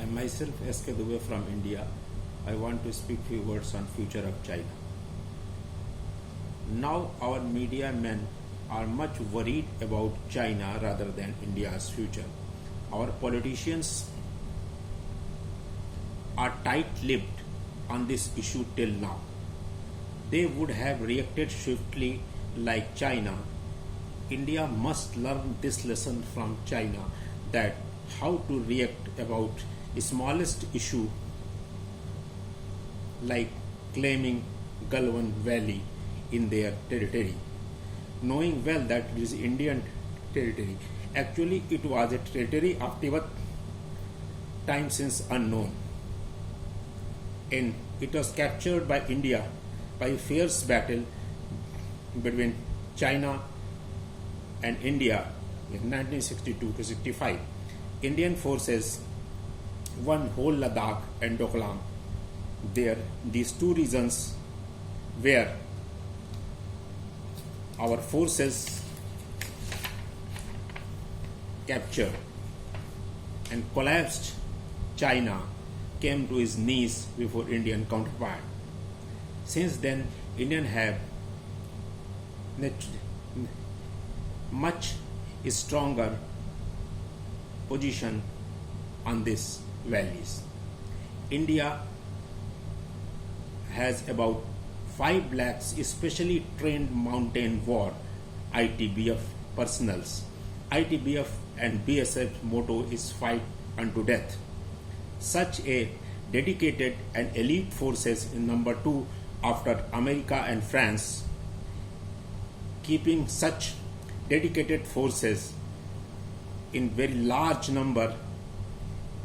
I myself, SK Dubey from India. I want to speak few words on future of China. Now our media men are much worried about China rather than India's future. Our politicians are tight-lipped on this issue till now. They would have reacted swiftly like China. India must learn this lesson from China, that how to react about the smallest issue like claiming Galwan Valley in their territory, knowing well that it is Indian territory. Actually, it was a territory of Tibet, time since unknown, and it was captured by India by a fierce battle between China and India in 1962 to 65. Indian forces won whole Ladakh and Doklam. There, these two regions where our forces captured and collapsed, China came to his knees before Indian counterpart. Since then, Indians have much stronger position on these valleys. India has about 5 lakhs specially trained mountain war ITBF personals. ITBF and BSF motto is fight unto death. Such a dedicated and elite forces in number 2 after America and France. Keeping such dedicated forces in very large number,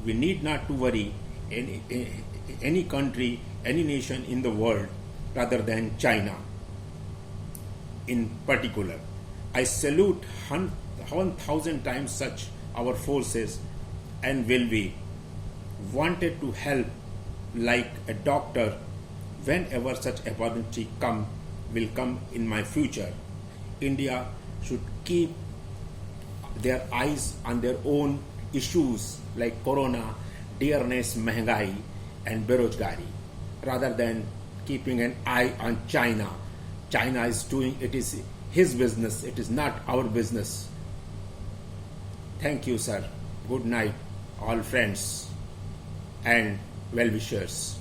we need not to worry any country, any nation in the world rather than China in particular. I salute 1,000 times such our forces and will be wanted to help like a doctor whenever such opportunity will come in my future. India should keep their eyes on their own issues like corona, dearness, महंगाई and बेरोजगारी rather than keeping an eye on China. China is doing, it is his business, it is not our business. Thank you, sir. Good night, all friends and well-wishers.